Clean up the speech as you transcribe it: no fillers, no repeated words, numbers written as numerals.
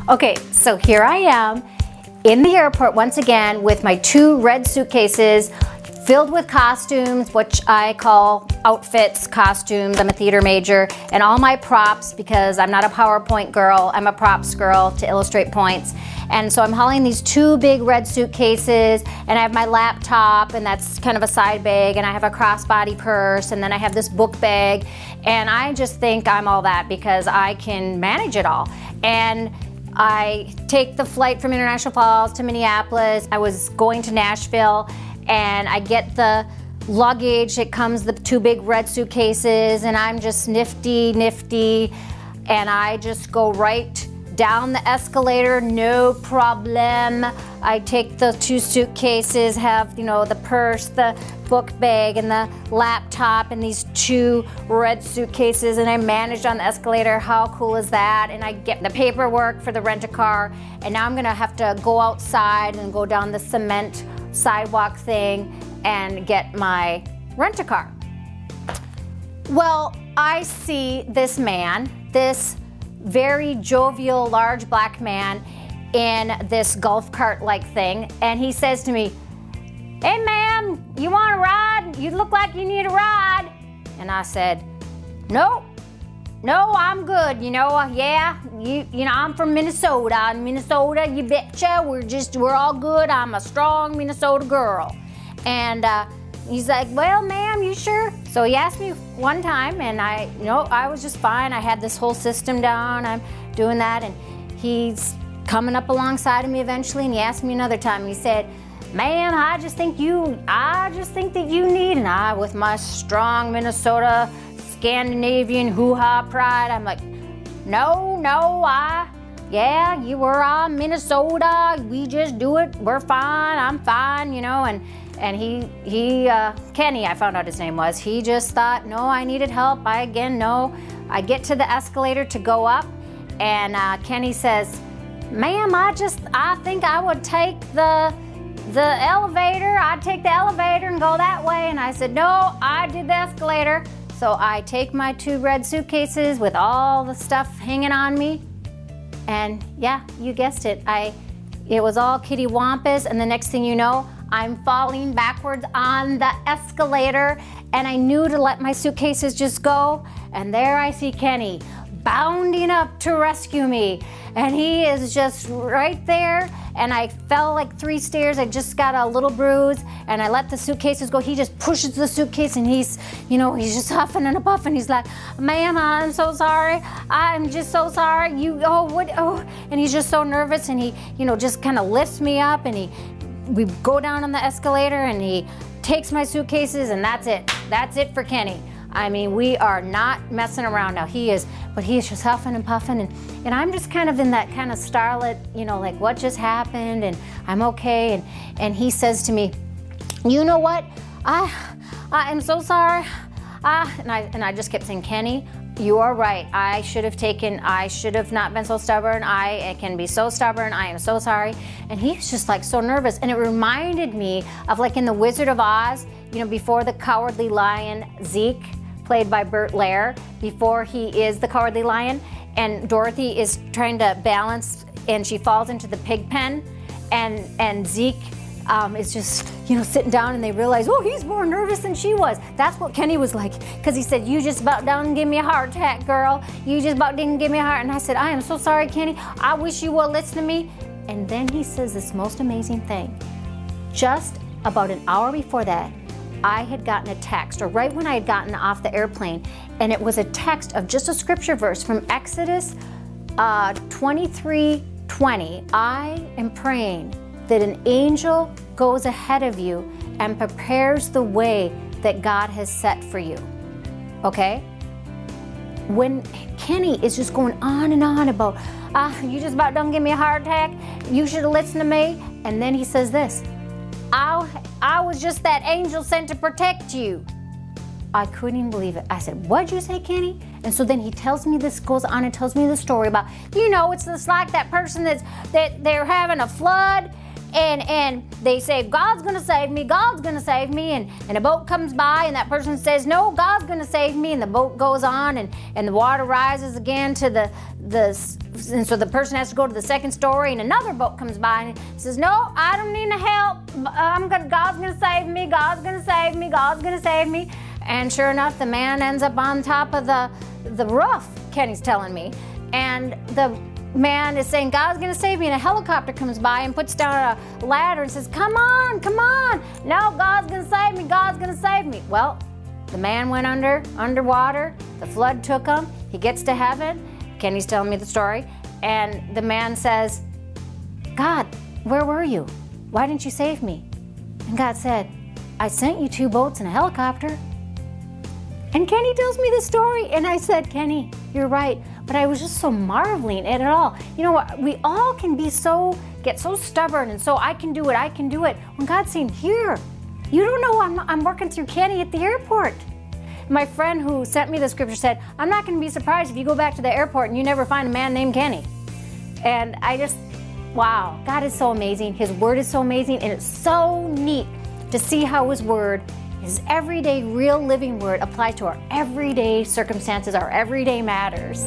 Okay, so here I am in the airport once again with my 2 red suitcases filled with costumes, which I call outfits, costumes. I'm a theater major, and all my props, because I'm not a PowerPoint girl, I'm a props girl to illustrate points. And so I'm hauling these 2 big red suitcases, and I have my laptop, and that's kind of a side bag, and I have a crossbody purse, and then I have this book bag, and I just think I'm all that because I can manage it all. And I take the flight from International Falls to Minneapolis. I was going to Nashville, and I get the luggage. It comes the 2 big red suitcases, and I'm just nifty, and I just go right down the escalator, no problem. I take the 2 suitcases, have, you know, the purse, the book bag, and the laptop, and these 2 red suitcases, and I managed on the escalator. How cool is that? And I get the paperwork for the rent-a-car, and now I'm gonna have to go outside and go down the cement sidewalk thing and get my rent-a-car. Well, I see this man, this very jovial, large black man in this golf cart-like thing, and he says to me, "Hey ma'am, you want a ride? You look like you need a ride." And I said, "No, I'm good, you know, yeah, you know, I'm from Minnesota. Minnesota, you betcha, we're all good. I'm a strong Minnesota girl." And he's like, "Well, ma'am, you sure?" So he asked me one time, and I was just fine. I had this whole system down. I'm doing that, and he's coming up alongside of me eventually, and he asked me another time. He said, "Ma'am, I just think that you need," and I, with my strong Minnesota Scandinavian hoo-ha pride, I'm like, no, yeah, you were on Minnesota, we just do it, we're fine, I'm fine, you know. And he Kenny, I found out his name was, he just thought, no, I needed help. I get to the escalator to go up, and Kenny says, "Ma'am, I think I would take the elevator. I'd take the elevator and go that way." And I said, "No, I did the escalator." So I take my 2 red suitcases with all the stuff hanging on me, and yeah, you guessed it, it was all kitty wampus, and the next thing you know, I'm falling backwards on the escalator, and I knew to let my suitcases just go, and there I see Kenny bounding up to rescue me, and he is just right there, and I fell like 3 stairs. I just got a little bruise, and I let the suitcases go. He just pushes the suitcase, and he's just huffing and puffing. He's like, "Ma'am, I'm so sorry. I'm just so sorry. And he's just so nervous, and he, just kind of lifts me up, and we go down on the escalator, and he takes my suitcases, and that's it. That's it for Kenny. I mean, we are not messing around now. But he is just huffing and puffing, and I'm just kind of in that kind of starlet, like, what just happened, and I'm okay, and he says to me, "You know what? I am so sorry." And I just kept saying, "Kenny, you are right. I should have not been so stubborn. I can be so stubborn. I am so sorry." And he's just like so nervous. And it reminded me of, like, in The Wizard of Oz, before the Cowardly Lion, Zeke, played by Burt Lair, before he is the Cowardly Lion, and Dorothy is trying to balance, and she falls into the pig pen, and Zeke is just, sitting down, and they realize, oh, he's more nervous than she was. That's what Kenny was like, because he said, "You just about done give me a heart attack, girl. You just about didn't give me a heart." And I said, "I am so sorry, Kenny. I wish you would listen to me." And then he says this most amazing thing. Just about an hour before that, I had gotten a text, or right when I had gotten off the airplane, and it was a text of just a scripture verse from Exodus 23:20. "I am praying that an angel goes ahead of you and prepares the way that God has set for you." Okay? When Kenny is just going on and on about, "You just about done give me a heart attack, you should have listened to me," and then he says this, I was just that angel sent to protect you." I couldn't even believe it. I said, "What'd you say, Kenny?" And so then he tells me this, goes on and tells me the story about, it's just like that person that they're having a flood, and they say, "God's gonna save me, God's gonna save me," and a boat comes by, and that person says, "No, God's gonna save me," and the boat goes on, and the water rises again to the and so the person has to go to the second story, and another boat comes by and says, no, I don't need no help. God's gonna save me, God's gonna save me, God's gonna save me. And sure enough, the man ends up on top of the roof, Kenny's telling me. And the man is saying, God's gonna save me, and a helicopter comes by and puts down a ladder and says, come on, come on. No, God's gonna save me, God's gonna save me. Well, the man went underwater, the flood took him, he gets to heaven, Kenny's telling me the story, and the man says, God, where were you? Why didn't you save me? And God said, I sent you 2 boats and a helicopter. And Kenny tells me the story, and I said, Kenny, you're right, but I was just so marveling at it all. You know what, we all can get so stubborn and so I can do it, when God's saying, here, you don't know I'm working through Kenny at the airport. My friend who sent me the scripture said, I'm not gonna be surprised if you go back to the airport and you never find a man named Kenny. And I just, wow, God is so amazing. His word is so amazing, and it's so neat to see how his word, his everyday, real living word, applies to our everyday circumstances, our everyday matters.